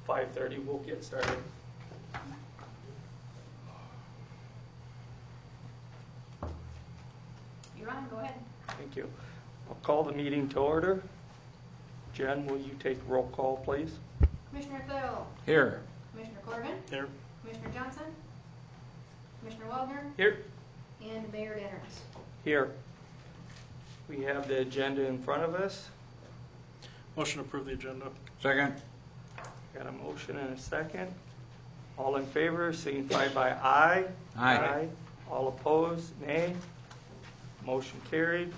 5:30 we'll get started. You're on, go ahead. Thank you. I'll call the meeting to order. Jen, will you take roll call, please? Commissioner Thurl. Here. Commissioner Corbin. Here. Commissioner Johnson. Commissioner Waldner. Here. And Mayor Denners. Here. We have the agenda in front of us. Motion to approve the agenda. Second. Got a motion and a second. All in favor, signify by aye. Aye. All opposed, nay. Motion carried.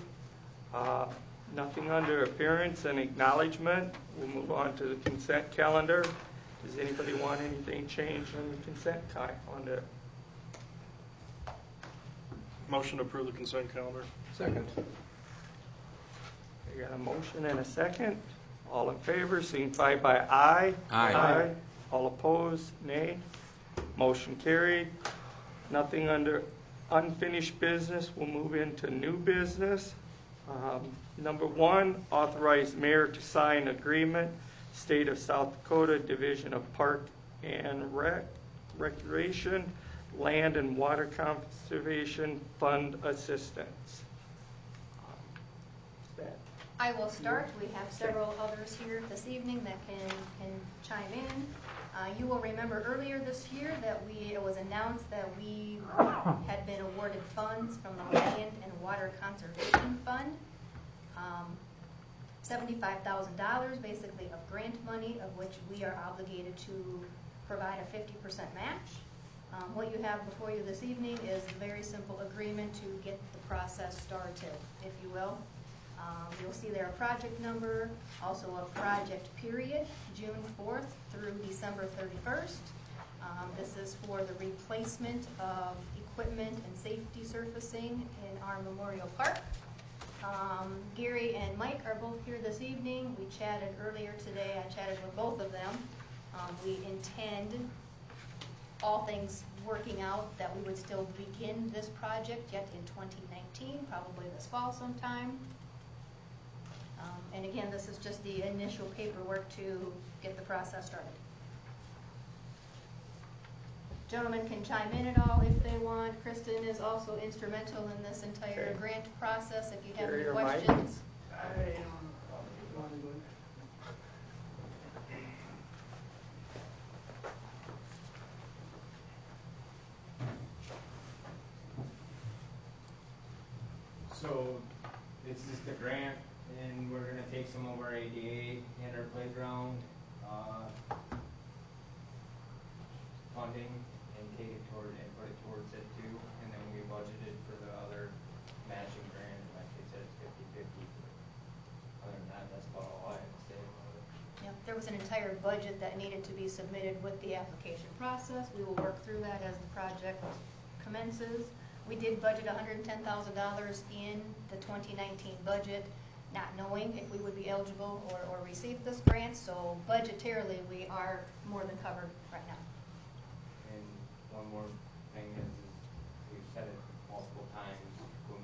Nothing under appearance and acknowledgement. We'll move on to the consent calendar. Does anybody want anything changed on the consent calendar? Motion to approve the consent calendar. Second. We got a motion and a second. All in favor, signify by aye. Aye. All opposed, nay. Motion carried. Nothing under unfinished business. We'll move into new business. Number 1, authorize mayor to sign agreement, State of South Dakota Division of Park and Recreation, Land and Water Conservation Fund Assistance. I will start. We have several others here this evening that can chime in. You will remember earlier this year that it was announced that we had been awarded funds from the Land and Water Conservation Fund. $75,000 basically of grant money, of which we are obligated to provide a 50% match. What you have before you this evening is a very simple agreement to get the process started, if you will. You'll see there a project number, also a project period, June 4th through December 31st. This is for the replacement of equipment and safety surfacing in our Memorial Park. Gary and Mike are both here this evening. We chatted earlier today. I chatted with both of them. We intend, all things working out, that we would still begin this project yet in 2019, probably this fall sometime. And again, this is just the initial paperwork to get the process started. Gentlemen can chime in at all if they want. Kristen is also instrumental in this entire grant process if you have any questions. So, this is the grant, and we're gonna take some of our ADA and our playground, funding and take it toward, and put it towards it too, and then we budgeted for the other matching grant, like they said, it's 50/50. Other than that, that's about all I have to say about it. Yep, there was an entire budget that needed to be submitted with the application process. We will work through that as the project commences. We did budget $110,000 in the 2019 budget, not knowing if we would be eligible or receive this grant, so budgetarily we are more than covered right now. And one more thing is we've said it multiple times, when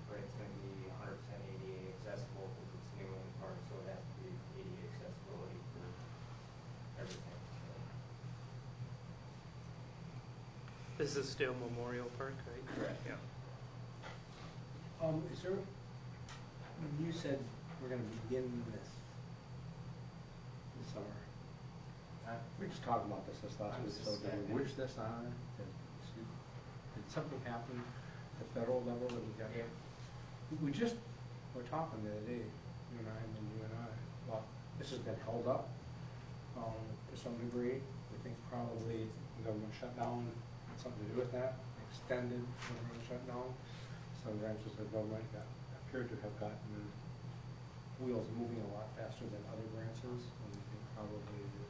but it's gonna be 100% ADA accessible, because it's new in the park, so it has to be ADA accessibility for everything. This is still Memorial Park, right? Correct. Yeah. Is there, you said we're gonna begin this summer. We just talked about this last week, so did we wish this on? Did something happen at the federal level that we got? Yeah. We're talking the other day, you and I, well, this has been held up, to some degree. We think probably the government shutdown had something to do with that, extended government shutdown. Some branches of government appear to have gotten wheels moving a lot faster than other branches, and we think probably the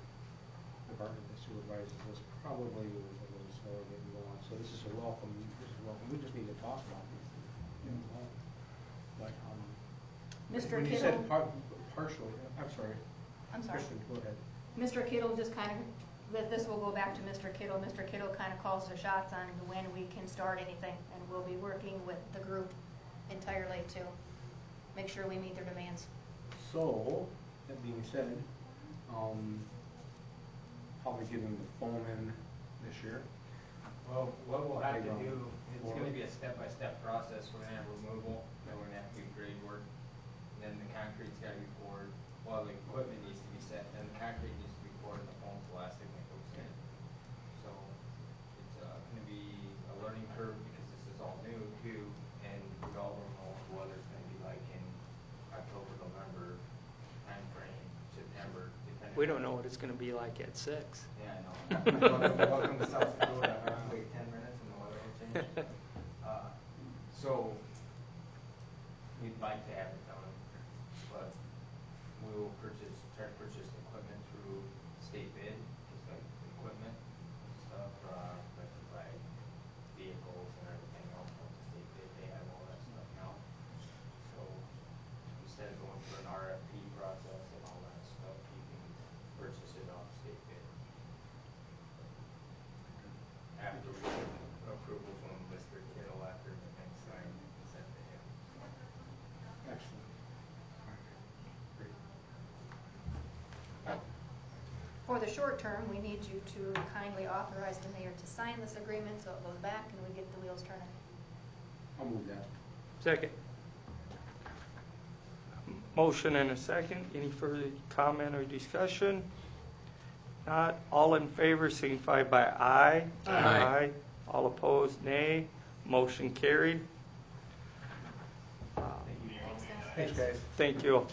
department that supervises this probably was a little slower getting going. So this is a welcome. We just need to talk about these things. But Mr. when you Kittle, said partially, I'm sorry. Kristen, go ahead. Mr. Kittle just kind of, this will go back to Mr. Kittle. Mr. Kittle kind of calls the shots on when we can start anything, and we'll be working with the group entirely to make sure we meet their demands. So, that being said, probably getting the foam in this year. Well, what we'll have to do, it's gonna be a step-by-step process. We're gonna have removal, then we're gonna have to do grade work, and then the concrete's gotta be poured. Well, the equipment needs to be set, then the concrete needs to be poured, and the foam plastic that goes in. So it's gonna be a learning curve because this is all new too, and we all don't know what the weather's gonna be like in October, November timeframe, September, depending. We don't know what it's gonna be like at 6. Yeah, I know. Welcome to South Dakota. Wait 10 minutes and the weather will change. So, we'd like to have it done, but we will try to purchase equipment through state bid, just like equipment and stuff, like to buy vehicles and everything else from the state bid. They have all that stuff now. So, instead of going through an RFP process and all that stuff, you can purchase it off state bid. After we get approval from Mr. Kittle after everything's signed and sent to him. Excellent. Great. For the short term, we need you to kindly authorize the mayor to sign this agreement so it goes back and we get the wheels turning. I'll move that. Second. Motion and a second. Any further comment or discussion? Not. All in favor signify by aye. Aye. All opposed, nay. Motion carried. Thanks, guys. Thanks, guys. Thank you.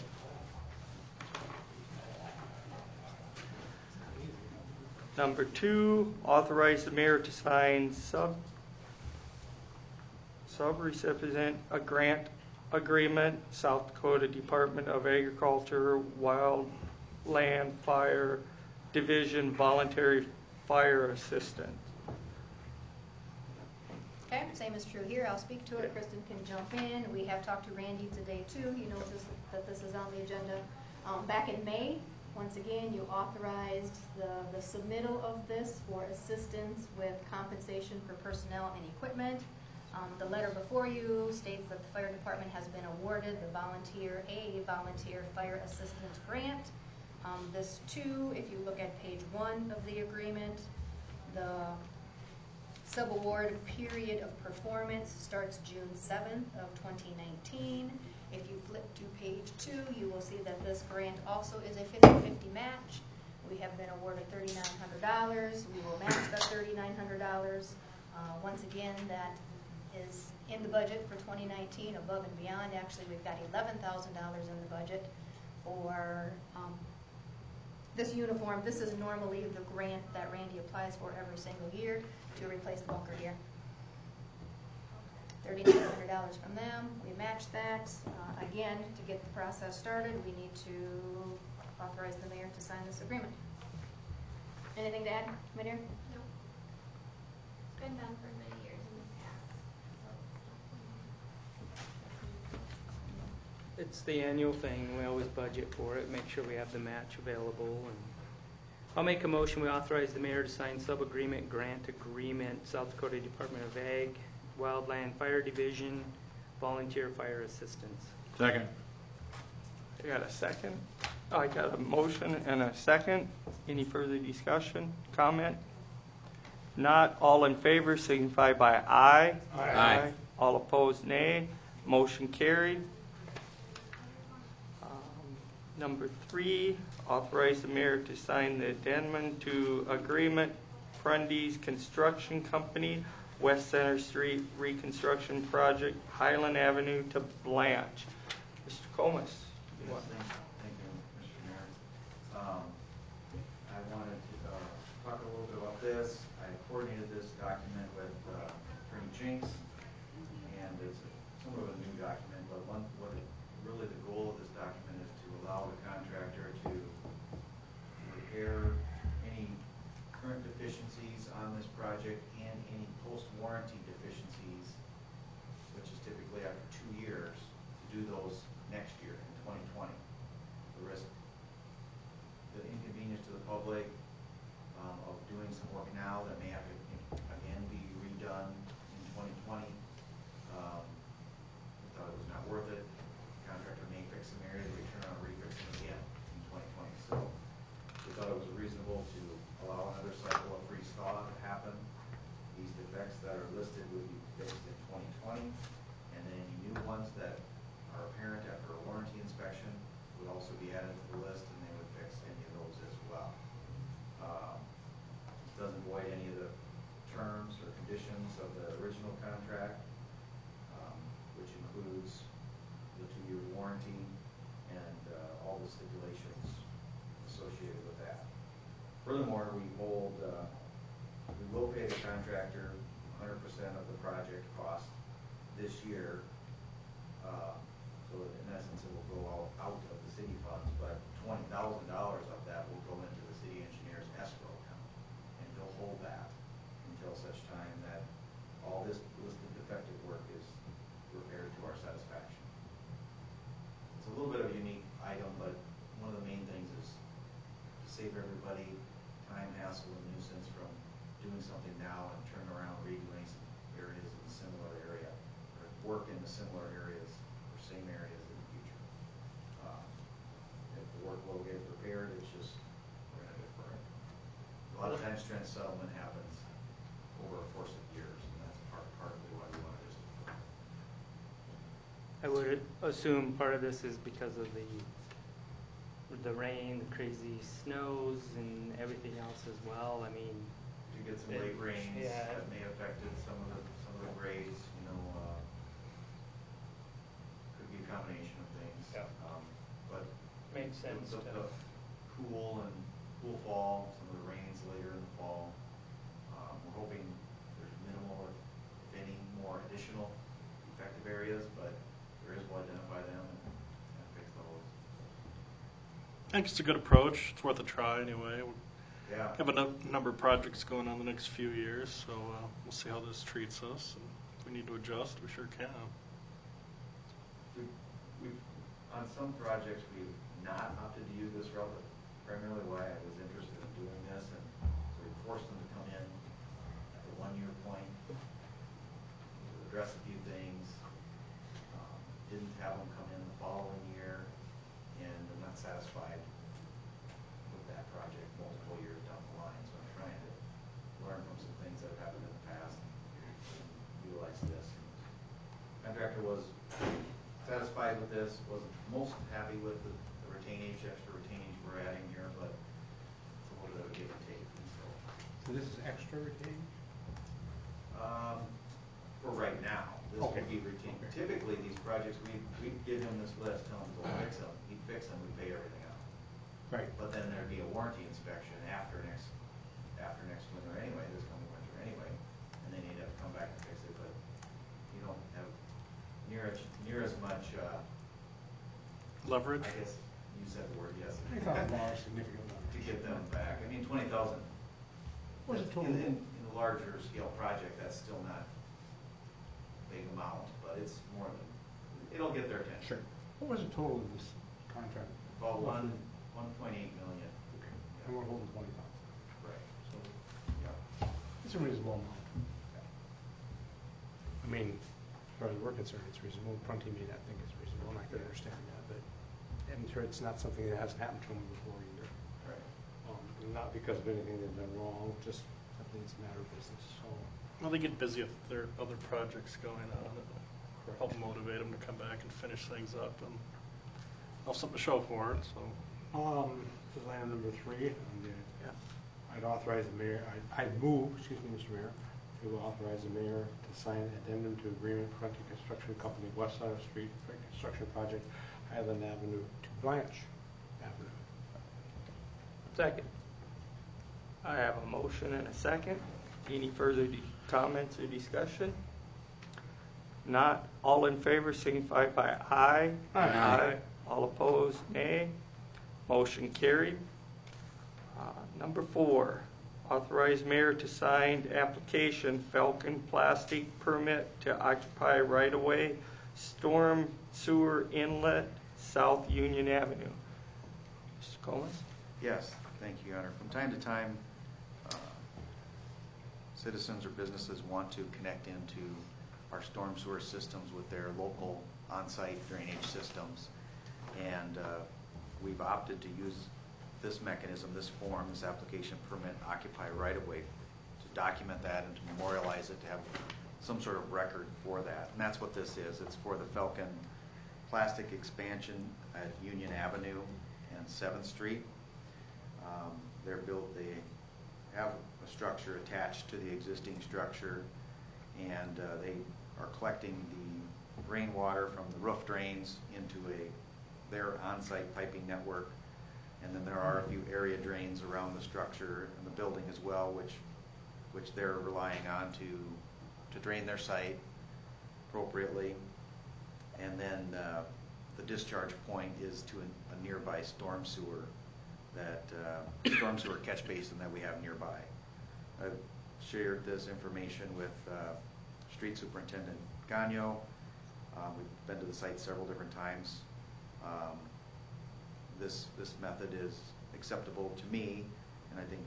Number 2, authorize the mayor to sign sub-recipient a grant agreement, South Dakota Department of Agriculture, Wildland Fire Division Voluntary Fire Assistant. Okay, same is true here. I'll speak to it. Kristen can jump in. We have talked to Randy today too. He knows that this is on the agenda. Back in May, once again, you authorized the submittal of this for assistance with compensation for personnel and equipment. The letter before you states that the fire department has been awarded the volunteer fire assistance grant. This too, if you look at page 1 of the agreement, the subaward period of performance starts June 7th of 2019. If you flip to page 2, you will see that this grant also is a 50-50 match. We have been awarded $3,900. We will match that $3,900. Once again, that is in the budget for 2019, above and beyond. Actually, we've got $11,000 in the budget for this uniform. This is normally the grant that Randy applies for every single year to replace the bunker gear. $3,900 from them. We match that. Again, to get the process started, we need to authorize the mayor to sign this agreement. Anything to add, Mayor? No. It's been done for many years in the past. It's the annual thing. We always budget for it, make sure we have the match available. And I'll make a motion. We authorize the mayor to sign sub-agreement, grant agreement, South Dakota Department of Ag, Wildland Fire Division, Volunteer Fire Assistance. Second. I got a second. I got a motion and a second. Any further discussion, comment? Not. All in favor signify by aye. Aye. All opposed, nay. Motion carried. Number 3, authorize the mayor to sign the addendum to agreement, Prundy's Construction Company, West Center Street Reconstruction Project, Highland Avenue to Blanche. Mr. Comas. Yes, thank you, Mr. Mayor. I wanted to talk a little bit about this. I coordinated this document with Attorney Jinks, and it's somewhat of a new document, but really the goal of this document is to allow the contractor to repair any current deficiencies on this project and any post-warranty deficiencies, which is typically after 2 years, to do those next year in 2020. The inconvenience to the public of doing some work now that may have to again be redone in 2020. We thought it was not worth it. The contractor may fix some areas, we turn around and refix them again in 2020. So the thought it was reasonable to allow another cycle of freeze thaw to happen. These defects that are listed would be fixed in 2020, and then any new ones that are apparent after a warranty inspection would also be added to the list, and they would fix any of those as well. This doesn't void any of the terms or conditions of the original contract, which includes the 2-year warranty and all the stipulations associated with that. Furthermore, we will pay the contractor 100% of the project cost this year. So in essence, it will go out of the city funds, but $20,000 of that will go into the city engineer's escrow account. And he'll hold that until such time that all this listed defective work is repaired to our satisfaction. It's a little bit of a unique item, but one of the main things is to save everybody time, hassle, and nuisance from doing something now and turning around redoing some areas in a similar area, or work in the similar areas or same areas in the future. If the work will get repaired, it's just we're going to defer it. A lot of times trend settlement happens over a course of years, and that's partly why we want to just defer. I would assume part of this is because of the rain, the crazy snows, and everything else as well. I mean, You get some late rains yeah. that may have affected some of the grades, could be a combination of things. Yeah. But Makes sense The to- cool fall, some of the rains later in the fall. We're hoping there's minimal, if any, more additional effective areas, but there is, we'll identify them and fix those. I think it's a good approach. It's worth a try anyway. We Yeah. have a number of projects going on the next few years, so we'll see how this treats us. And if we need to adjust, we sure can. We've on some projects, we've not opted to use this route, but primarily why I was interested in doing this, and so we forced them to come in at the 1-year point, to address a few things, didn't have them come in the following year, and I'm not satisfied with that project multiple years down the line, so I'm trying to learn from some things that have happened in the past and utilize this. Contractor was satisfied with this, wasn't most happy with the extra retainage we're adding here, but it's a little bit of a give and take. So this is extra retained? For right now, this Okay. will be retained. Okay. Typically, these projects, we give him this list, tell him to go fix them. He'd fix them, we pay everything out. Right. But then there'd be a warranty inspection after next winter anyway, this coming winter anyway, and then he'd have to come back and fix it, but you don't have near as much, Leverage? I guess you said the word, yes. $20,000 significant amount. To get them back. I mean, 20,000. What's the total? In a larger scale project, that's still not a big amount, but it's more than, it'll get their attention. Sure. What was the total of this contract? About 1.8 million. Okay. And we're holding 20,000. Right. So Yeah. it's a reasonable amount. I mean, as far as we're concerned, it's reasonable. Prunty may not think it's reasonable, and I can understand that, but I'm sure it's not something that hasn't happened to them before either. Right. Not because of anything they've done wrong, just I think it's a matter of business. So Well, they get busy if there are other projects going on. It'll help motivate them to come back and finish things up, and they'll have something to show for it. So, this is item number 3. yeah. I'd authorize the mayor, I'd move, excuse me, Mr. Mayor, to authorize the mayor to sign addendum to agreement with Prunty Construction Company, West Center Street Construction Project, Highland Avenue to Blanche Avenue. Second. I have a motion and a second. Any further comments or discussion? Not. All in favor signify by aye. Aye. All opposed, nay. Motion carried. Number 4, authorize mayor to sign application Falcon Plastic permit to occupy right-of-way storm sewer inlet South Union Avenue. Mr. Comas? Yes, thank you, Your Honor. From time to time, citizens or businesses want to connect into our storm sewer systems with their local on-site drainage systems. And we've opted to use this mechanism, this form, this application permit occupy right of way, to document that and to memorialize it, to have some sort of record for that. And that's what this is. It's for the Falcon plastic expansion at Union Avenue and 7th Street. They have a structure attached to the existing structure, and they are collecting the rainwater from the roof drains into their on-site piping network. And then there are a few area drains around the structure and the building as well, which they're relying on to drain their site appropriately. And then the discharge point is to a nearby storm sewer catch basin that we have nearby. I've shared this information with Street Superintendent Gagno. We've been to the site several different times. This method is acceptable to me, and I think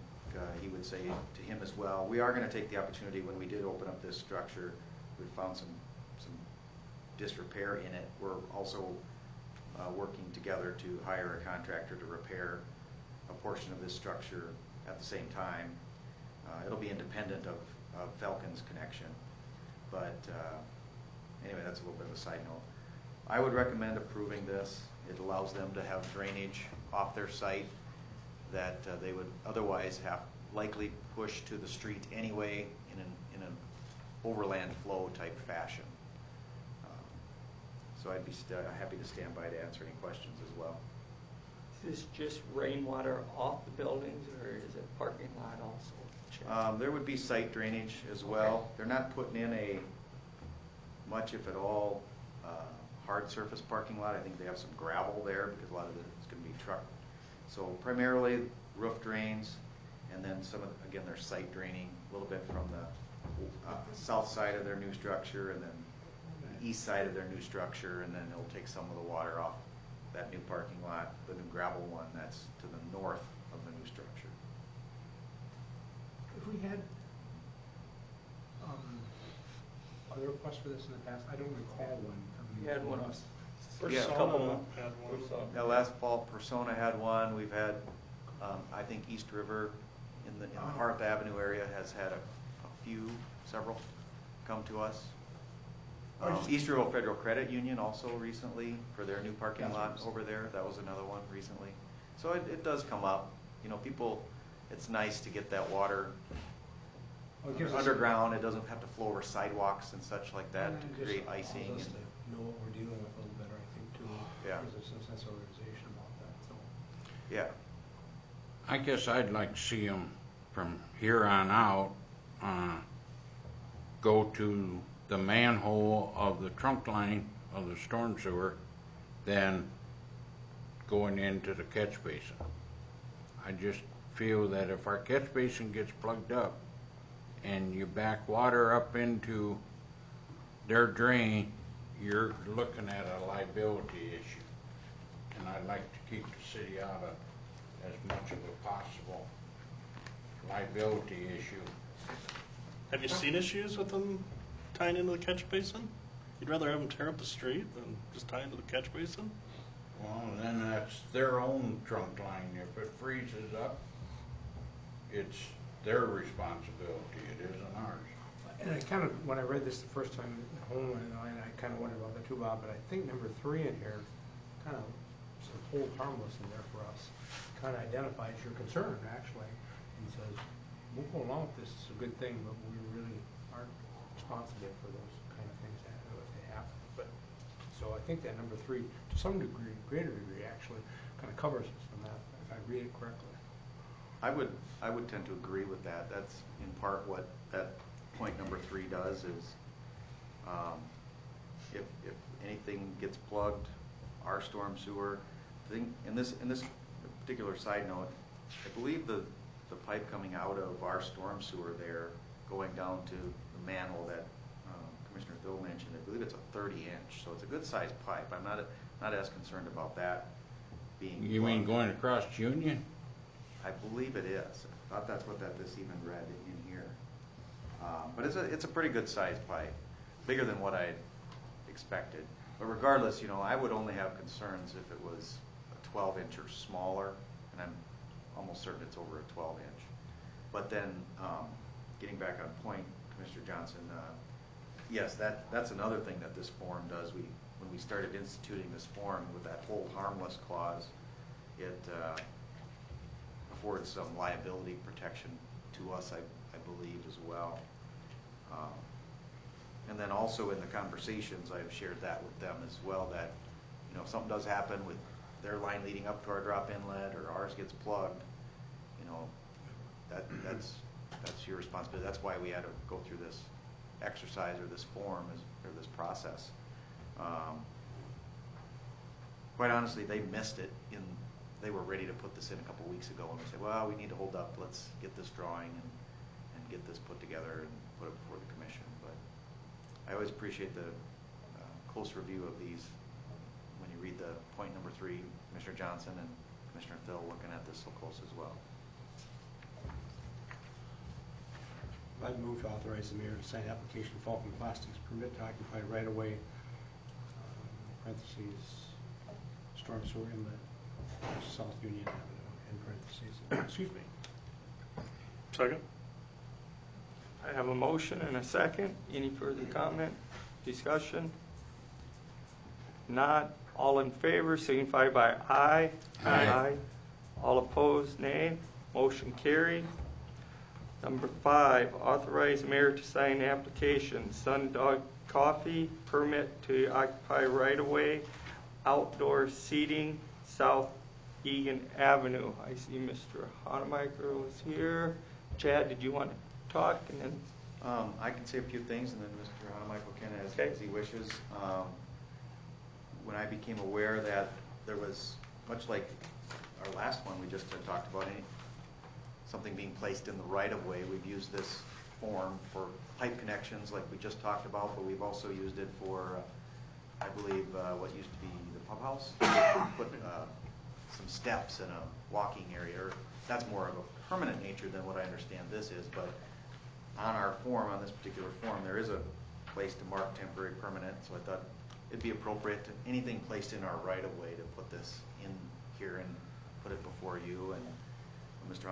he would say to him as well. We are going to take the opportunity, when we did open up this structure, we found some disrepair in it. We're also working together to hire a contractor to repair a portion of this structure at the same time. It'll be independent of Falcon's connection, but anyway, that's a little bit of a side note. I would recommend approving this. It allows them to have drainage off their site that they would otherwise have likely pushed to the street anyway in an overland flow type fashion. So I'd be happy to stand by to answer any questions as well. Is this just rainwater off the buildings, or is it parking lot also? There would be site drainage as well. Okay. They're not putting in a much, if at all, hard surface parking lot. I think they have some gravel there because a lot of it is going to be trucked. So primarily roof drains, and then again, they're site draining a little bit from the south side of their new structure, and then the east side of their new structure, and then it'll take some of the water off that new parking lot, the new gravel one that's to the north of the new structure. If we had other requests for this in the past, I don't recall one. We had one. Yeah, Persona had one. Yeah, last fall Persona had one. We've had, I think East River in the Harth Avenue area has had several come to us. East River Federal Credit Union also recently for their new parking lot over there. That was another one recently. So it does come up. You know, people, it's nice to get that water underground. It doesn't have to flow over sidewalks and such like that to create icing. And to know what we're dealing with a little better, I think, too. Yeah. Gives us a sense of organization about that. So. Yeah. I guess I'd like to see them from here on out go to the manhole of the trunk line of the storm sewer, then going into the catch basin. I just feel that if our catch basin gets plugged up and you back water up into their drain, you're looking at a liability issue. And I'd like to keep the city out of as much of a possible liability issue. Have you seen issues with them tying into the catch basin? You'd rather have them tear up the street than just tie into the catch basin? Well, then that's their own trunk line. If it freezes up, it's their responsibility. It isn't ours. And I kind of, when I read this the first time at home, and I kind of wondered about that too, Bob, but I think number 3 in here kind of hold harmless in there for us. Kind of identifies your concern, actually, and says, we'll go along with this, it's a good thing, but we really aren't responsible for those kind of things that if they happen. But so I think that number 3, to some degree, greater degree, actually, kind of covers us from that, if I read it correctly. I would tend to agree with that. That's in part what that point number 3 does is if anything gets plugged, our storm sewer, in this particular side note, I believe the pipe coming out of our storm sewer there, going down to the manhole that Commissioner Thill mentioned, I believe it's a 30-inch, so it's a good sized pipe. I'm not as concerned about that being. You mean going across Union? I believe it is. I thought that's what this even read in here. But it's a pretty good sized pipe, bigger than what I expected. But regardless, you know, I would only have concerns if it was a 12-inch or smaller, and almost certain it's over a 12-inch. But then, getting back on point, Commissioner Johnson, yes, that's another thing that this form does. When we started instituting this form with that hold harmless clause, it affords some liability protection to us, I believe, as well. And then also in the conversations, I've shared that with them as well, that, you know, if something does happen with their line leading up to our drop inlet or ours gets plugged, you know, that's your responsibility. That's why we had to go through this exercise or this form or this process. Quite honestly, they missed it. They were ready to put this in a couple weeks ago, and we said, well, we need to hold up. Let's get this drawing and get this put together and put it before the commission. But I always appreciate the close review of these. When you read the point number 3, Commissioner Johnson and Commissioner Thill looking at this so close as well. I'd move to authorize the mayor to sign application Falcon Plastics permit to occupy right of way, parentheses, storm sewer inlet, South Union Avenue, in parentheses. Excuse me. Second? I have a motion and a second. Any further comment, discussion? Not. All in favor signify by aye. Aye. All opposed, nay. Motion carried. Number 5, authorize mayor to sign application Sundog Coffee permit to occupy right-of-way outdoor seating South Egan Avenue. I see Mr. Honemaker was here. Chad, did you want to talk? And then I can say a few things, and then Mr. Honemichael can as he wishes. When I became aware that there was, much like our last one we just talked about, something being placed in the right-of-way, we've used this form for pipe connections like we just talked about, but we've also used it for, I believe, what used to be the pump house. Put some steps in a walking area. That's more of a permanent nature than what I understand this is, but on our form, on this particular form, there is a place to mark temporary, permanent, so I thought it'd be appropriate to anything placed in our right-of-way to put this in here and put it before you. And Mr.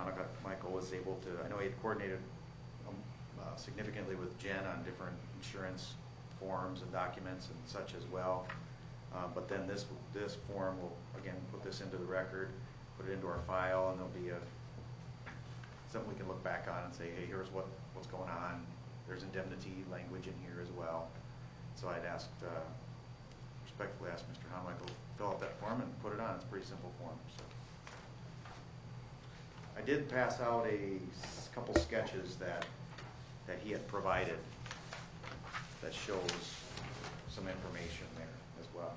Michael was able to, I know he had coordinated significantly with Jen on different insurance forms and documents and such as well. But then this form will, again, put this into the record, put it into our file, and there'll be something we can look back on and say, hey, here's what's going on. There's indemnity language in here as well. So I'd respectfully ask Mr. Honemichael to fill out that form and put it on. It's a pretty simple form. So I did pass out a couple sketches that he had provided that shows some information there as well.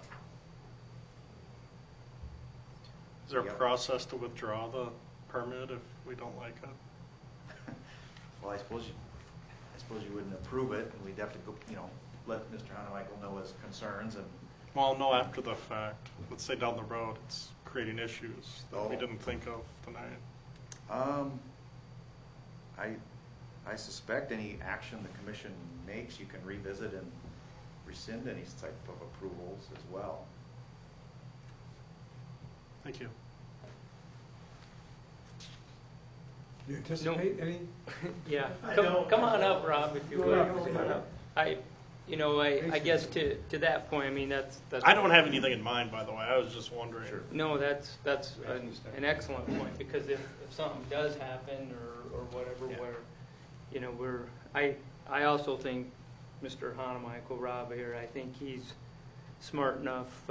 Is there a Yep. process to withdraw the permit if we don't like it? Well, I suppose you wouldn't approve it, and we'd have to go, let Mr. Honemichael know his concerns and. Well, no, after the fact. Let's say down the road it's creating issues that we didn't think of tonight. I suspect any action the commission makes, you can revisit and rescind any type of approvals as well. Thank you. Do you anticipate any? Yeah, come on up, Rob, if you would. I guess to that point, I mean, that's. I don't have anything in mind, by the way. I was just wondering. Sure. No, that's an excellent point, because if something does happen or whatever, Yeah. where, I also think Mr. Honemichael, Rob here, I think he's smart enough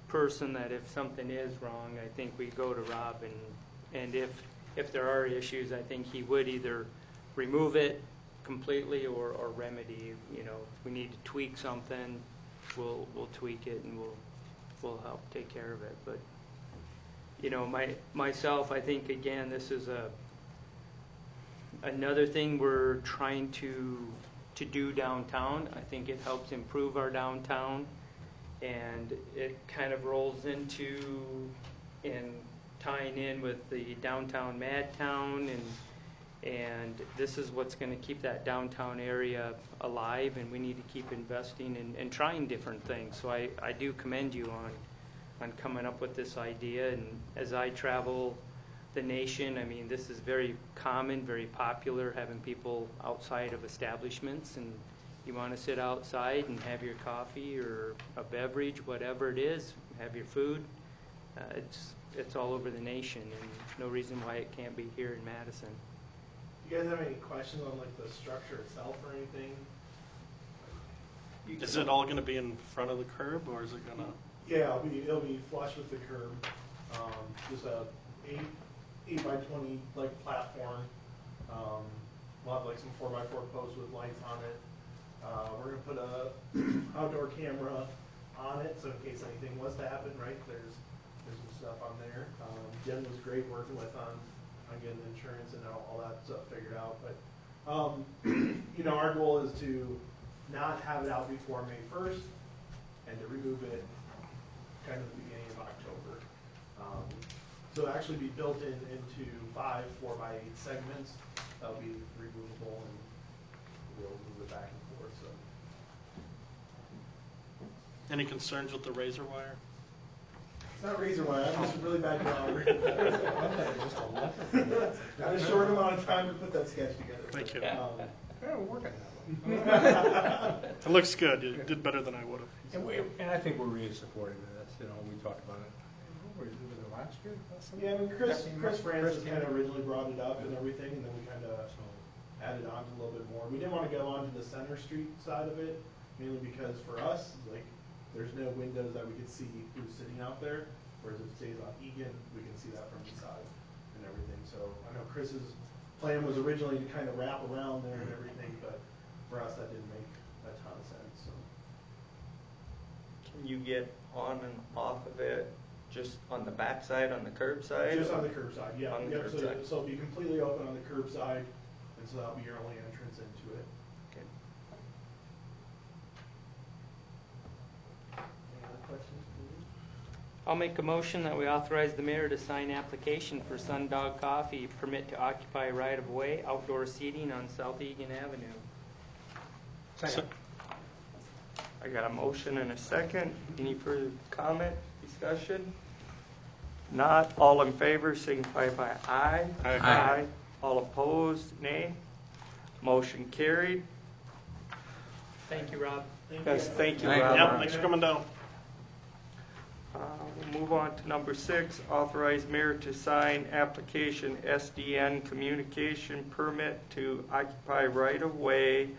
person that if something is wrong, I think we go to Rob, and if there are issues, I think he would either remove it completely or remedy. If we need to tweak something, we'll tweak it and we'll help take care of it. But myself, I think again, this is another thing we're trying to do downtown. I think it helps improve our downtown, and it kind of rolls into and tying in with the downtown Madtown, and this is what's going to keep that downtown area alive, and we need to keep investing and trying different things. So I do commend you on coming up with this idea, and as I travel the nation. I mean, this is very common, very popular, having people outside of establishments, and you want to sit outside and have your coffee or a beverage, whatever it is, have your food. It's all over the nation, and no reason why it can't be here in Madison. Do you guys have any questions on like the structure itself or anything? Is it all gonna be in front of the curb, or is it gonna? Yeah, it'll be flush with the curb. Just a 8 by 20 like platform. We'll have like some 4x4 posts with lights on it. We're gonna put a outdoor camera on it, so in case anything was to happen, right? There's some stuff on there. Jen was great working with on getting insurance and all that stuff figured out. But you know, our goal is to not have it out before May 1st and to remove it kind of the beginning of October. So it'll actually be built into 5 4x8 segments that'll be removable, and we'll move it back and forth. So. Any concerns with the razor wire? It's not razor wire. I'm just a really bad drawer. Got a short amount of time to put that sketch together. Thank you. Yeah, we're working on that. It looks good. You did better than I would have. And I think we're really supportive of this. You know, we talked about it. Was it last year? Yeah, I mean, Chris Francis kind of originally brought it up and everything, and then we kind of added on to a little bit more. We didn't want to go onto the Center Street side of it, mainly because for us, like, there's no windows that we could see who's sitting out there, whereas if it stays on Egan, we can see that from inside and everything. So I know Chris's plan was originally to kind of wrap around there and everything, but for us, that didn't make a ton of sense. So. Can you get on and off of it just on the back side, on the curb side? Just on the curb side, yeah. On the curb side. So it'll be completely open on the curb side, and so that'll be your only entrance into it. Okay. Any other questions for me? I'll make a motion that we authorize the mayor to sign application for Sundog Coffee permit to occupy right-of-way outdoor seating on South Egan Avenue. Second. I got a motion and a second. Any further comment, discussion? Not. All in favor signify by aye. Aye. Aye. All opposed, nay. Motion carried. Thank you, Rob. Yes, thank you, Thank you. Rob. Yeah, thanks for coming down. We'll move on to number 6, authorize mayor to sign application SDN communication permit to occupy right-of-way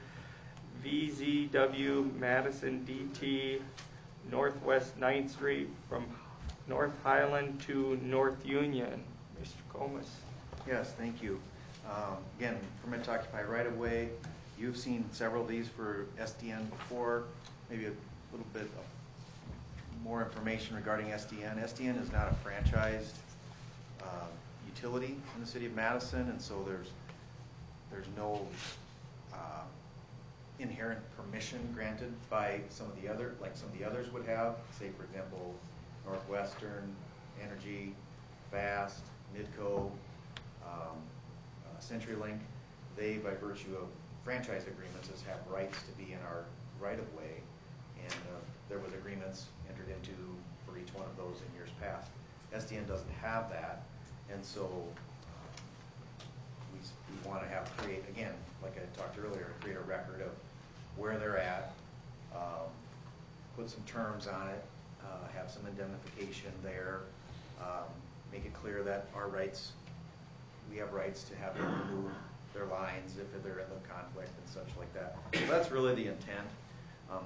VZW Madison DT Northwest 9th Street from North Highland to North Union. Mr. Comas. Yes, thank you. Again, permit to occupy right of way. You've seen several of these for SDN before. Maybe a little bit of more information regarding SDN. SDN is not a franchised utility in the city of Madison, and so there's no inherent permission granted by some of the others would have. Say, for example, Northwestern Energy, Fast, Midco, CenturyLink. They, by virtue of franchise agreements, have rights to be in our right-of-way, and there was agreements entered into for each one of those in years past. SDN doesn't have that, and so we want to create, again, like I talked earlier, create a record of where they're at, put some terms on it, have some indemnification there, make it clear that we have rights to have them remove their lines if they're in the conflict and such like that. So that's really the intent.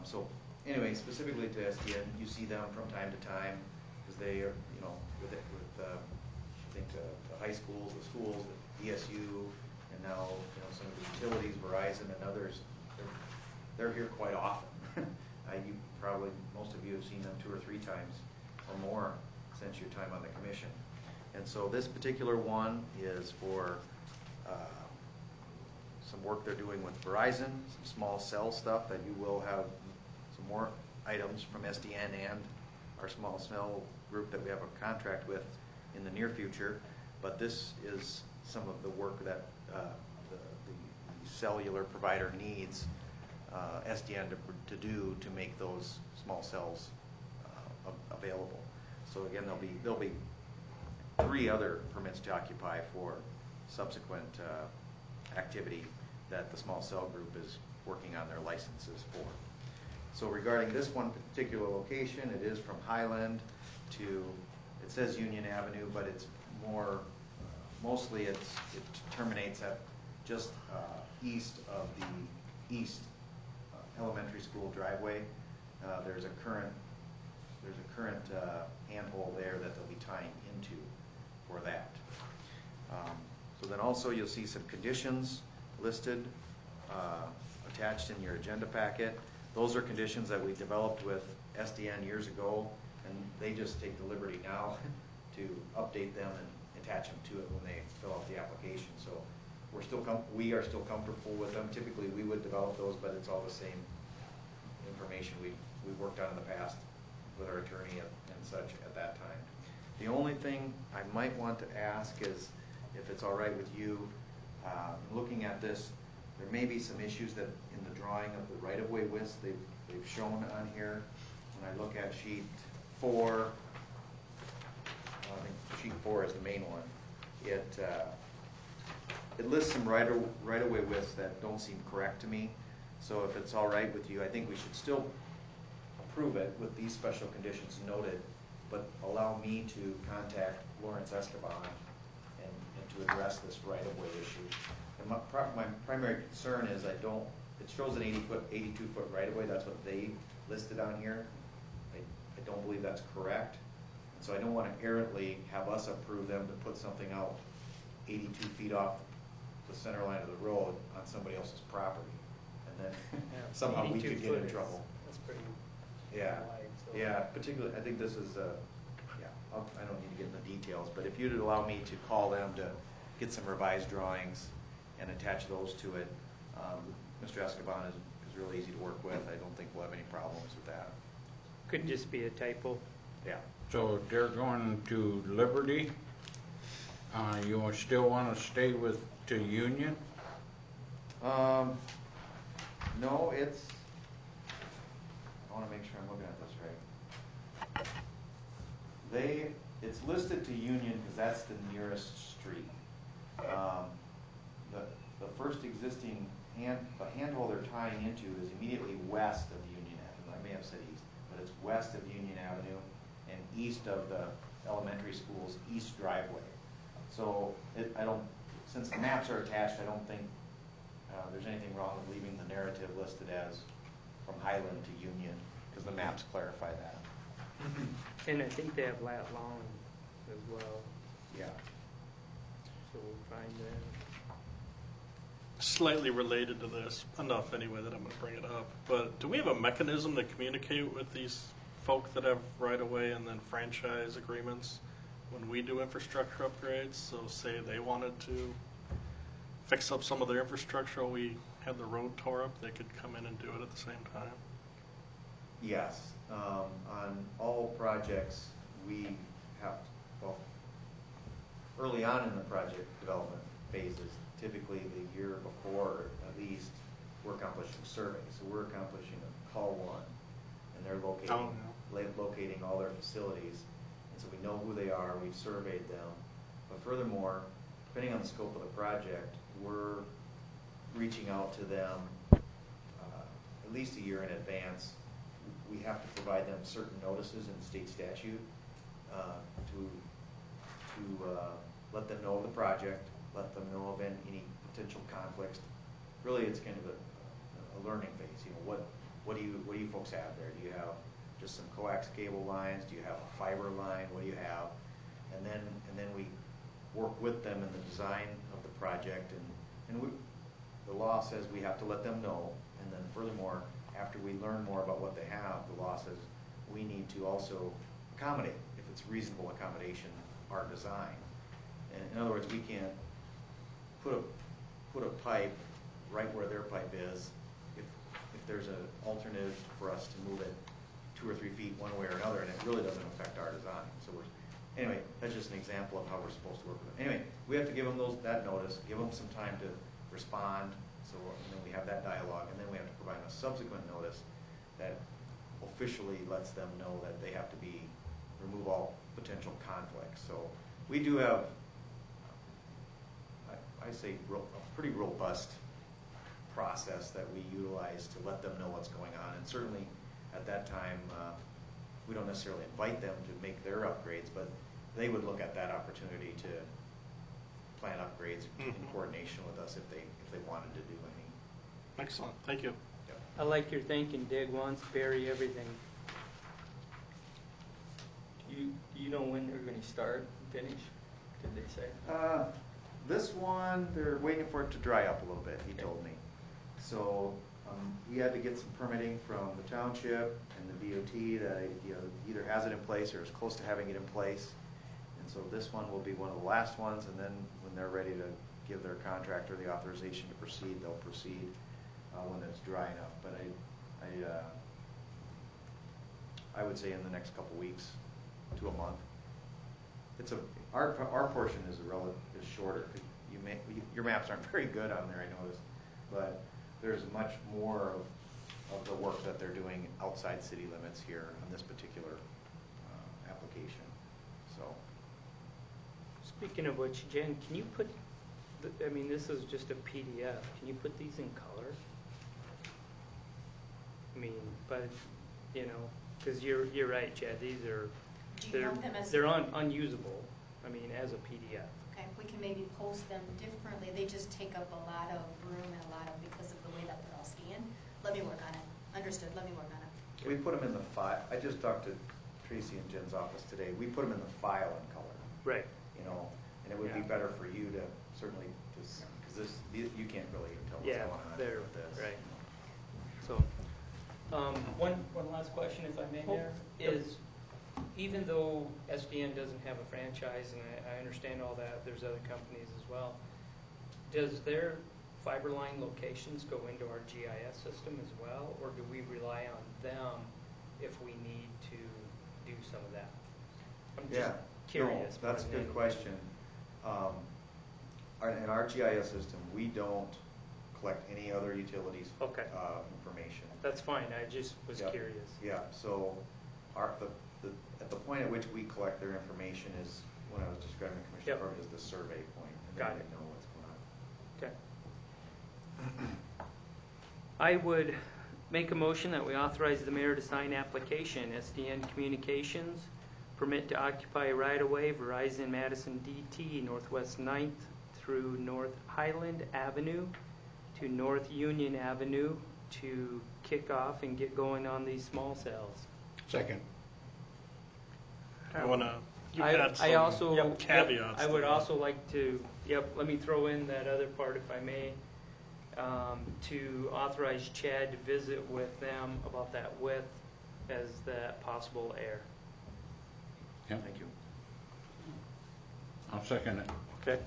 So anyway, specifically to SDN, you see them from time to time because they are, with I think the high schools, the schools, the ESU, and now some of the utilities, Verizon and others. They're here quite often. Most of you have seen them 2 or 3 times or more since your time on the commission. And so this particular one is for some work they're doing with Verizon, some small cell stuff that you will have some more items from SDN and our small cell group that we have a contract with in the near future. But this is some of the work that the cellular provider needs SDN to do to make those small cells available. So again, they'll be 3 other permits to occupy for subsequent activity that the small cell group is working on their licenses for. So regarding this one particular location, it is from Highland to, it says Union Avenue, but it's more, mostly it terminates at just east of the East Elementary School driveway. There's a current handhole there that they'll be tying into for that. So then also you'll see some conditions listed attached in your agenda packet. Those are conditions that we developed with SDN years ago, and they just take the liberty now to update them and attach them to it when they fill out the application. So we are still comfortable with them. Typically we would develop those, but it's all the same information we worked on in the past with our attorney and such at that time. The only thing I might want to ask is, if it's all right with you, looking at this, there may be some issues that in the drawing of the right-of-way widths they've shown on here. When I look at sheet 4, I think sheet 4 is the main one. It lists some right-of-way widths that don't seem correct to me. So if it's all right with you, I think we should still approve it with these special conditions noted, but allow me to contact Lawrence Escobar and to address this right-of-way issue. And my primary concern is it shows an 82-foot right-of-way. That's what they listed on here. I don't believe that's correct. And so I don't want to errantly have us approve them to put something out 82 feet off the center line of the road on somebody else's property. And then somehow we could get in trouble. That's pretty Yeah, wide. So. yeah. Particularly, I think this is I don't need to get into details, but if you'd allow me to call them to get some revised drawings and attach those to it, Mr. Escobar is really easy to work with. I don't think we'll have any problems with that. Could just be a typo. Yeah. So they're going to Liberty. You still want to stay to Union? No, it's. I want to make sure I'm looking at this right. It's listed to Union because that's the nearest street. The first existing handhole they're tying into is immediately west of Union Avenue. I may have said east, but it's west of Union Avenue and east of the elementary school's east driveway. So since the maps are attached, I don't think there's anything wrong with leaving the narrative listed as from Highland to Union, because the maps clarify that. And I think they have lat long as well, Yeah. so we'll find that. Slightly related to this, enough anyway that I'm going to bring it up, but do we have a mechanism to communicate with these folk that have right-of-way and then franchise agreements when we do infrastructure upgrades? So say they wanted to fix up some of their infrastructure, we had the road tore up, they could come in and do it at the same time? Yes. On all projects, we have, early on in the project development phases, typically the year before at least, we're accomplishing surveys. So we're accomplishing a call one, and they're locating all their facilities. And so we know who they are, we've surveyed them. But furthermore, depending on the scope of the project, we're reaching out to them at least a year in advance. We have to provide them certain notices in state statute to let them know of the project, let them know of any potential conflicts. Really, it's kind of a learning phase. You know, what do you folks have there? Do you have just some coax cable lines? Do you have a fiber line? What do you have? And then we work with them in the design of the project, and the law says we have to let them know. And then furthermore, after we learn more about what they have, the law says we need to also accommodate, if it's reasonable accommodation, our design. And in other words, we can't put a pipe right where their pipe is if there's an alternative for us to move it 2 or 3 feet one way or another, and it really doesn't affect our design. So anyway, that's just an example of how we're supposed to work with them. Anyway, we have to give them that notice, give them some time to respond, and then we have that dialogue, and then we have to provide a subsequent notice that officially lets them know that they have to remove all potential conflicts. So we do have, I say, a pretty robust process that we utilize to let them know what's going on. And certainly at that time, we don't necessarily invite them to make their upgrades, but they would look at that opportunity to plan upgrades in coordination with us if they wanted to do any. Excellent, thank you. I like your thinking, dig once, bury everything. Do you know when they're gonna start and finish? Did they say? This one, they're waiting for it to dry up a little bit, he told me. So he had to get some permitting from the township and the DOT that either has it in place or is close to having it in place. And so this one will be one of the last ones, and then when they're ready to give their contractor the authorization to proceed, they'll proceed when it's dry enough. But I would say in the next couple weeks to a month. Our portion is shorter. Your maps aren't very good on there, I noticed, but there's much more of the work that they're doing outside city limits here on this particular application. So, Speaking of which, Jen, can you put, I mean, this is just a PDF. Can you put these in color? I mean, but, you know, because you're right, Chad, these are, Do you want them as? they're unusable, I mean, as a PDF. Okay, we can maybe post them differently. They just take up a lot of room and a lot of, because of the way that they're all scanned. Let me work on it. Understood, let me work on it. we put them in the file. I just talked to Tracy in Jen's office today. We put them in the file in color. Right. You know, and it would be Yeah. better for you to certainly, because you can't really even tell what's Yeah, going on there, with this. right. So, one last question, if I may, Mayor, is even though SDN doesn't have a franchise, and I understand all that, there's other companies as well, does their fiber line locations go into our GIS system as well, or do we rely on them if we need to do some of that? I'm just curious. No, that's a good question. In our GIS system, we don't collect any other utilities information. That's fine, I just was Yep. curious. Yeah, so at the point at which we collect their information is when I was describing the commission Yep. department as the survey point, and Got then it. they know what's going on. Okay. I would make a motion that we authorize the mayor to sign application, SDN Communications, permit to occupy right-of-way, Verizon Madison DT, Northwest 9th through North Highland Avenue to North Union Avenue to kick off and get going on these small cells. Second. I want to I add some also caveats. I to would that. also like to, let me throw in that other part if I may, to authorize Chad to visit with them about that width as that possible error. Yep. Thank you. I'll second it. Okay.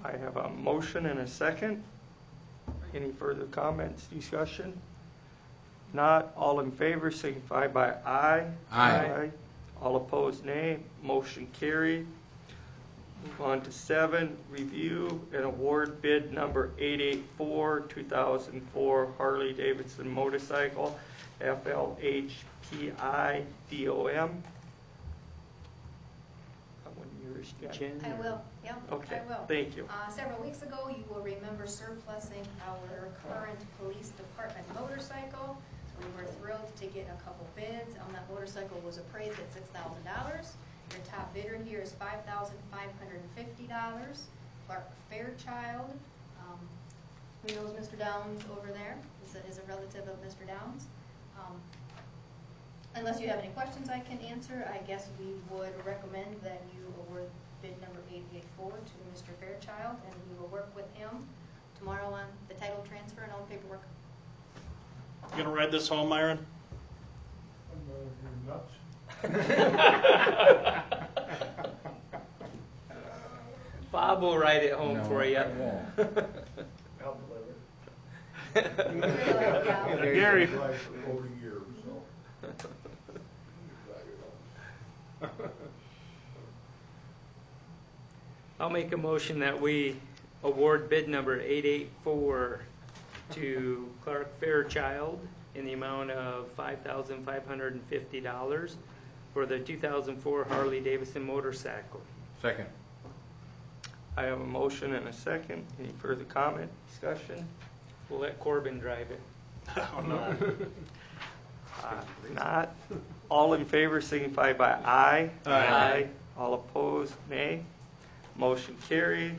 I have a motion and a second. Any further comments, discussion? Not, all in favor signify by aye. Aye. All opposed, nay. Motion carried. Move on to 7, review and award bid number 884, 2004 Harley Davidson motorcycle, FLHPI DOM. Yours, Jen? Jen, I or- will, yeah, Okay, I will. thank you. Several weeks ago, you will remember surplusing our current police department motorcycle. We were thrilled to get a couple bids. On that motorcycle was appraised at $6,000. Your top bidder here is $5,550. Clark Fairchild, who knows Mr. Downs over there, is a relative of Mr. Downs. Unless you have any questions I can answer, I guess we would recommend that you award bid number 884 to Mr. Fairchild, and we will work with him tomorrow on the title transfer and all the paperwork. You gonna ride this home, Myron? You're nuts. Bob will write it home No, for you. I won't. I'll deliver. Yeah. Gary. For 40 years, so. I'll make a motion that we award bid number 884 to Clark Fairchild in the amount of $5,550 for the 2004 Harley Davidson motorcycle. Second. I have a motion and a second. Any further comment, discussion? We'll let Corbin drive it. Oh, no. If not, all in favor signify by aye. Aye. All opposed, nay. Motion carried.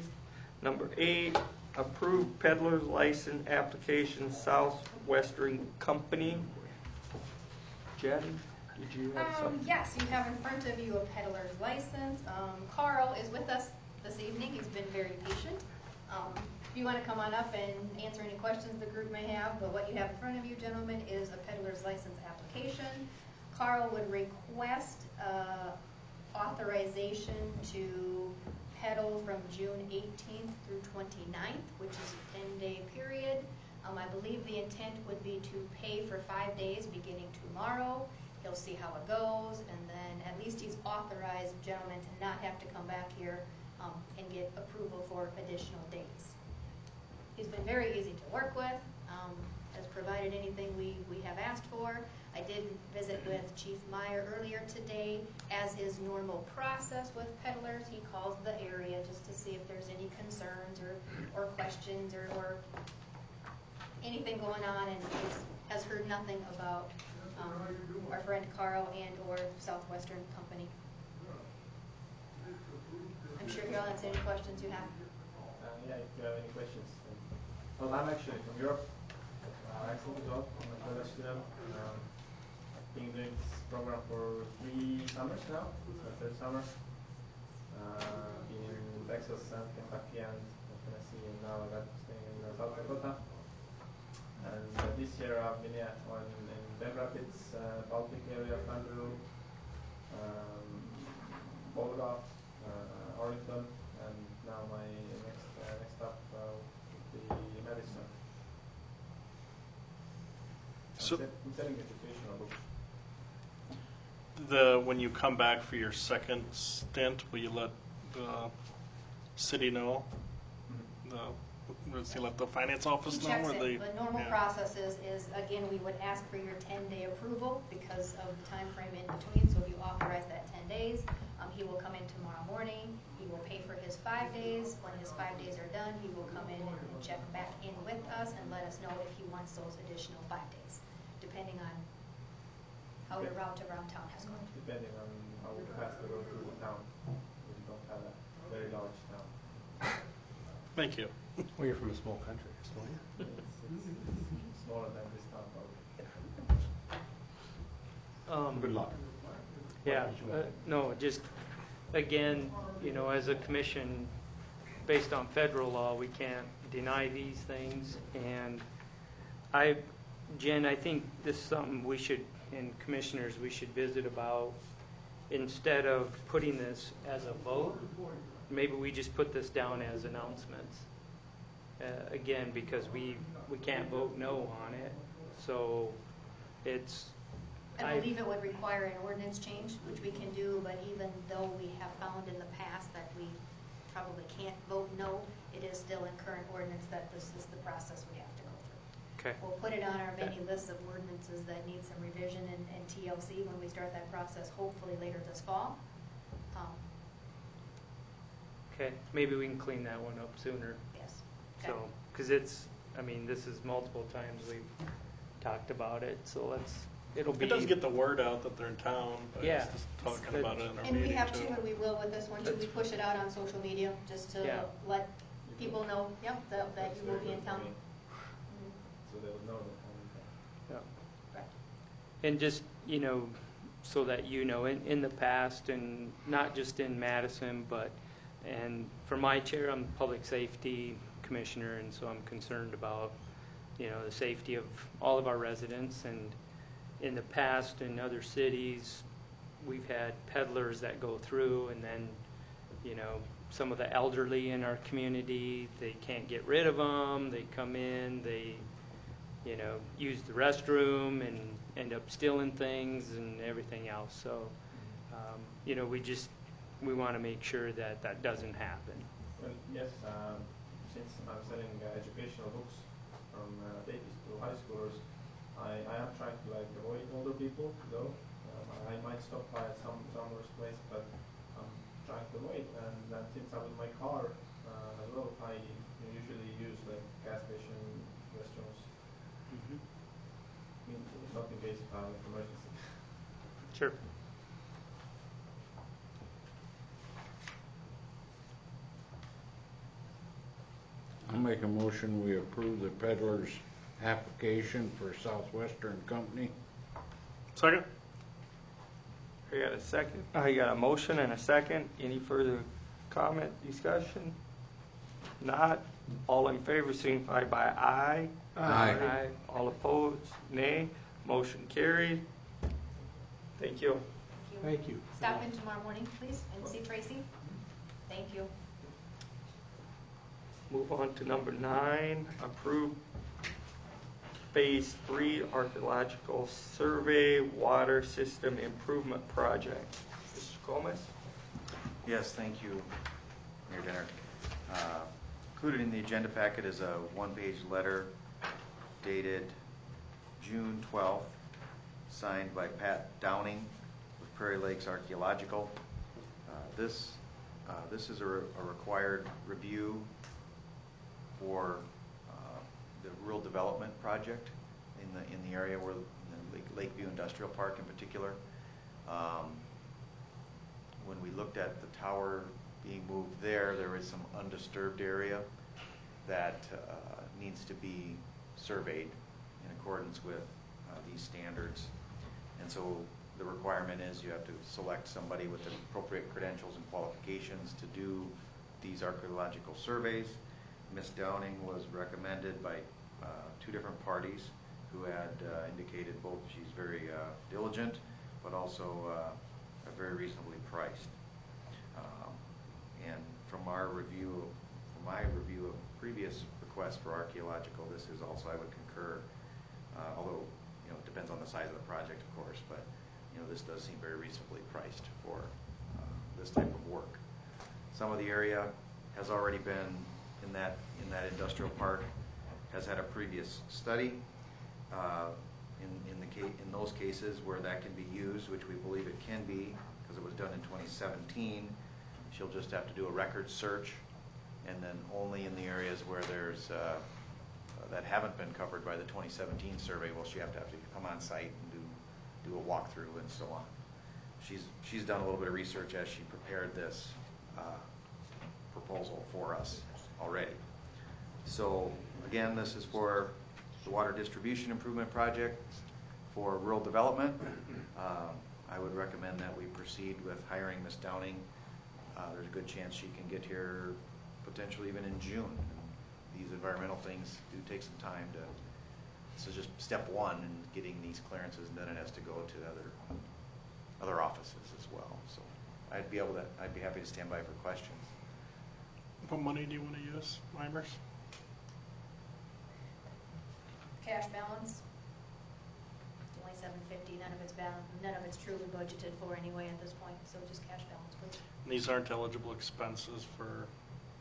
Number 8, approve peddler's license application Southwestern Company. Jen, did you have something? Yes, you have in front of you a peddler's license. Carl is with us this evening. He's been very patient. If you want to come on up and answer any questions the group may have, but what you have in front of you, gentlemen, is a peddler's license application. Carl would request authorization to peddle from June 18th through 29th, which is a 10-day period. I believe the intent would be to pay for 5 days beginning tomorrow. He'll see how it goes, and then at least he's authorized, gentlemen, to not have to come back here and get approval for additional days. He's been very easy to work with, has provided anything we have asked for. I did visit with Chief Meyer earlier today. As his normal process with peddlers, he calls the area just to see if there's any concerns or questions or anything going on, and has heard nothing about our friend Carl and or Southwestern Company. I'm sure he'll answer any questions you have. Yeah, if you have any questions. Well, I'm actually from Europe. Excellent job. I'm a college student. Been doing this program for 3 summers now. It's my 3rd summer. Been in Texas and Kentucky and Tennessee, and now I got staying in South Dakota. And this year I've been in Grand Rapids, Baltic area, Andrew, Bogota, Arlington, and now my next stop would be Madison. So I'm selling educational books. when you come back for your second stint, will you let the city know? Will you let the finance office He know? checks Or it. The normal yeah. process is, again, we would ask for your 10-day approval because of the time frame in between. So if you authorize that 10 days, he will come in tomorrow morning. He will pay for his 5 days. When his 5 days are done, he will come in and check back in with us and let us know if he wants those additional 5 days, depending on how your route around town has gone. Depending on how fast we go through the town. We don't have a very large town. Thank you. Well, you're from a small country, so It's smaller than this town probably. good luck. Yeah, no, just, again, as a commission, based on federal law, we can't deny these things. And Jen, I think this is something we should, and commissioners, we should visit about. Instead of putting this as a vote, maybe we just put this down as announcements. Again, because we can't vote no on it. So it's... I believe it would require an ordinance change, which we can do, but even though we have found in the past that we probably can't vote no, it is still in current ordinance that this is the process we have to go through. Okay. We'll put it on our many lists of ordinances that need some revision and TLC when we start that process, hopefully later this fall. Okay, maybe we can clean that one up sooner. Yes. Okay. So, because this is multiple times we've talked about it, so it'll be... It does get the word out that they're in town, but Yeah. it's just talking about it in our And we meeting have too. to, and we will with this one, too. We push it out on social media just to Yeah. let people know, yep, that you will be in town. So they would know that I'm in town. Yeah. Correct. And just, so that in the past, and not just in Madison, and for my chair, I'm the public safety commissioner, and so I'm concerned about, the safety of all of our residents. And in the past, in other cities, we've had peddlers that go through, and then, some of the elderly in our community, they can't get rid of them. They come in, they, use the restroom and end up stealing things and everything else. So, we want to make sure that doesn't happen. Well, yes, since I'm selling educational books from babies to high schoolers, I am trying to avoid older people though. I might stop by at somewhere's place, but I'm trying to avoid. And then since I'm with my car as well, I usually use like gas station, restaurants. Not in case of an emergency. Sure. I'll make a motion, we approve the peddler's application for Southwestern Company. Second? I got a second. I got a motion and a second. Any further comment, discussion? Not. All in favor signify by aye. Aye. All opposed, nay. Motion carried. Thank you. Thank you. Stop in tomorrow morning, please, and see Tracy. Thank you. Move on to number 9, approve Phase 3 Archaeological Survey Water System Improvement Project. Mr. Gomez? Yes, thank you, Mayor Denner. Included in the agenda packet is a one-page letter dated June 12th, signed by Pat Downing with Prairie Lakes Archaeological. This is a required review for the rural development project in the area where in Lakeview Industrial Park in particular. When we looked at the tower being moved there is some undisturbed area that needs to be surveyed in accordance with these standards. And so the requirement is you have to select somebody with the appropriate credentials and qualifications to do these archaeological surveys. Ms. Downing was recommended by 2 different parties who had indicated both she's very diligent, but also very reasonably priced. And from my review of previous requests for archaeological, this is also, I would concur, although it depends on the size of the project, of course, but this does seem very reasonably priced for this type of work. Some of the area has already been in that industrial park, has had a previous study. In those cases where that can be used, which we believe it can be, because it was done in 2017, she'll just have to do a record search, and then only in the areas where there's that haven't been covered by the 2017 survey will she have to come on site and do a walkthrough and so on. She's done a little bit of research as she prepared this proposal for us already. So again, this is for the water distribution improvement project for rural development. I would recommend that we proceed with hiring Ms. Downing. There's a good chance she can get here potentially even in June. These environmental things do take some time to, this is just step 1 in getting these clearances, and then it has to go to other offices as well. So I'd be happy to stand by for questions. What money do you want to use, Mimers? Cash balance, only $750. None of it's truly budgeted for anyway at this point. So just cash balance, please. And these aren't eligible expenses for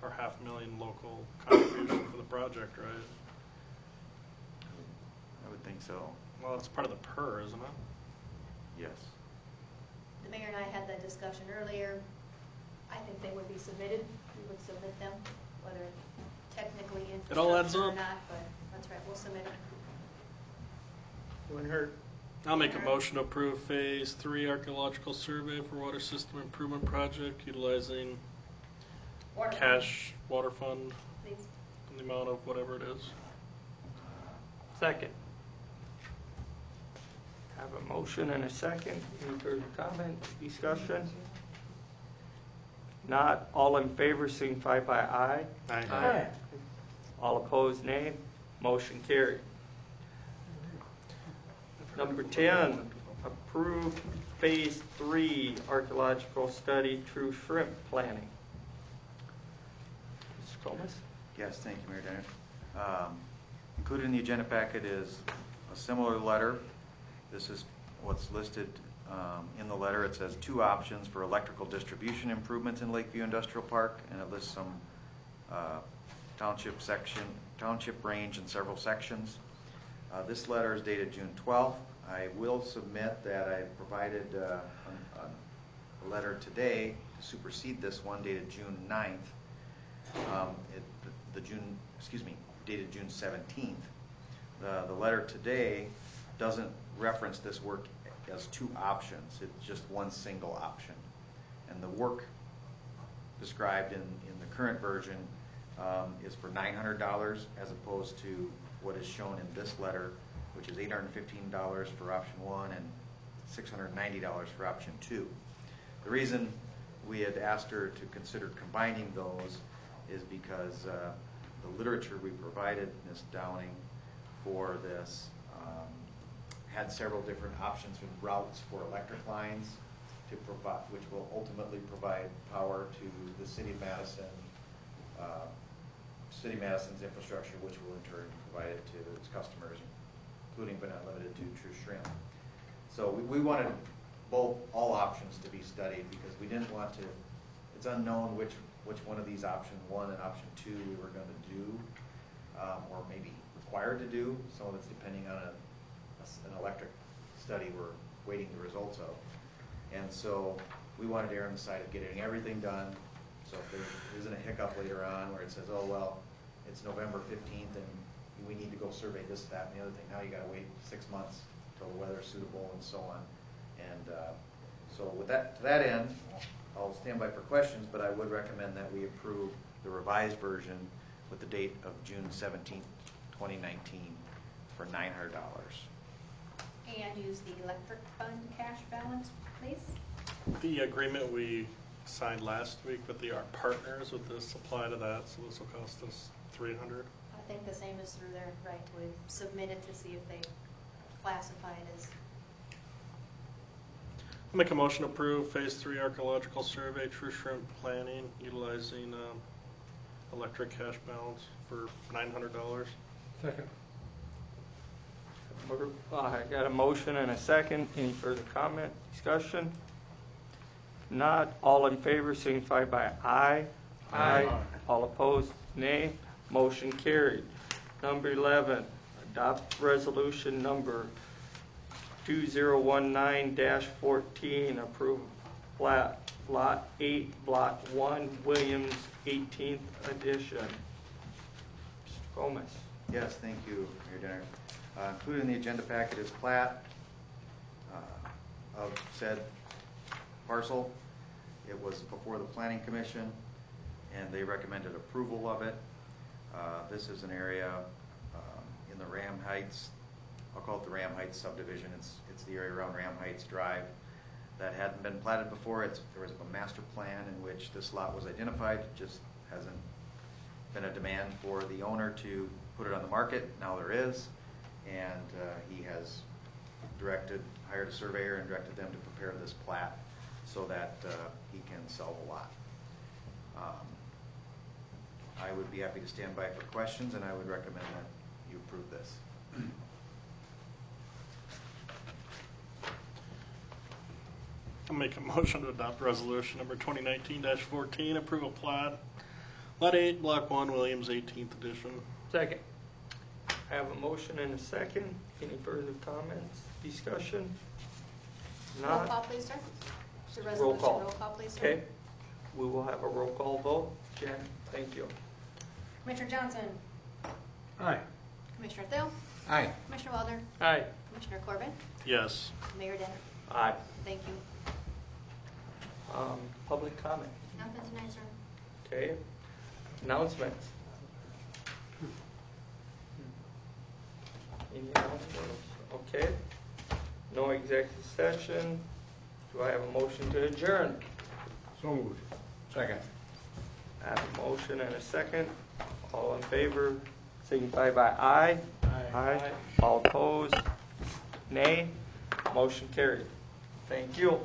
our $500,000 local contribution for the project, right? I would think so. Well, it's part of the PER, isn't it? Yes. The mayor and I had that discussion earlier. I think they would be submitted. We would submit them, whether technically It all adds infrastructure or up. not, but that's right, we'll submit them. Wouldn't hurt. I'll make a motion to approve Phase 3 Archaeological Survey for Water System Improvement Project utilizing Water cash water fund please. in the amount of whatever it is. Second. Have a motion and a second. Any further comment, discussion? Not. All in favor signify by aye. Aye. All opposed, nay. Motion carried. Number 10, approve Phase 3 Archaeological Study True Shrimp Planning. Mr. Gomez? Yes, thank you, Mayor Denner. Included in the agenda packet is a similar letter. This is what's listed in the letter. It says 2 options for electrical distribution improvements in Lakeview Industrial Park, and it lists some township range and several sections. This letter is dated June 12th. I will submit that I provided a letter today to supersede this one dated June 9th. Dated June 17th. The letter today doesn't reference this work as two options. It's just one single option. And the work described in the current version is for $900 as opposed to what is shown in this letter, which is $815 for option 1 and $690 for option 2. The reason we had asked her to consider combining those is because the literature we provided Ms. Downing for this had several different options and routes for electric lines to provide, which will ultimately provide power to the City of Madison, City of Madison's infrastructure, which will in turn provide it to its customers, including but not limited to True Shrimp. So we wanted all options to be studied because we didn't want to. It's unknown which one of these option 1 and option 2 we were going to do, or maybe required to do. Some of it's depending on an electric study we're waiting the results of. And so we wanted to err on the side of getting everything done. So if there isn't a hiccup later on where it says, oh, well, it's November 15th and we need to go survey this, that, and the other thing. Now you got to wait 6 months until the weather's suitable and so on. And so with that, to that end, I'll stand by for questions, but I would recommend that we approve the revised version with the date of June 17th, 2019 for $900. And use the electric fund cash balance, please. The agreement we signed last week with our partners, would this apply to that? So this will cost us $300? I think the same is through their right. We submitted to see if they classify it as. I'll make a motion to approve Phase 3 archaeological survey, True Shrimp planning, utilizing electric cash balance for $900. Second. I got a motion and a second. Any further comment, discussion? Not. All in favor signify by aye. Aye. All opposed, nay. Motion carried. Number 11, adopt resolution number 2019-14, approve Lot 8, Block 1, Williams 18th edition. Mr. Gomez. Yes, thank you, Mayor Denner. Included in the agenda packet is plat of said parcel. It was before the Planning Commission, and they recommended approval of it. This is an area in the Ram Heights, I'll call it the Ram Heights subdivision. It's the area around Ram Heights Drive that hadn't been platted before. There was a master plan in which this lot was identified. It just hasn't been a demand for the owner to put it on the market. Now there is, and he has hired a surveyor and directed them to prepare this plat so that he can sell the lot. I would be happy to stand by for questions, and I would recommend that you approve this. I'll make a motion to adopt resolution number 2019-14, approval plat, Lot 8, Block 1, Williams 18th edition. Second. I have a motion and a second. Any further comments, discussion? Roll Not. call, please, sir. The Roll resolution, call. roll call, please, sir. Okay. We will have a roll call vote. Jen, thank you. Commissioner Johnson. Aye. Commissioner Thill. Aye. Commissioner Wilder. Aye. Commissioner Corbin. Yes. Mayor Denner. Aye. Thank you. Public comment. Nothing tonight, sir. Okay. Announcements. Any announcements? Okay. No executive session. Do I have a motion to adjourn? So moved. Second. I have a motion and a second. All in favor, signify by aye. Aye. All opposed, nay. Motion carried. Thank you.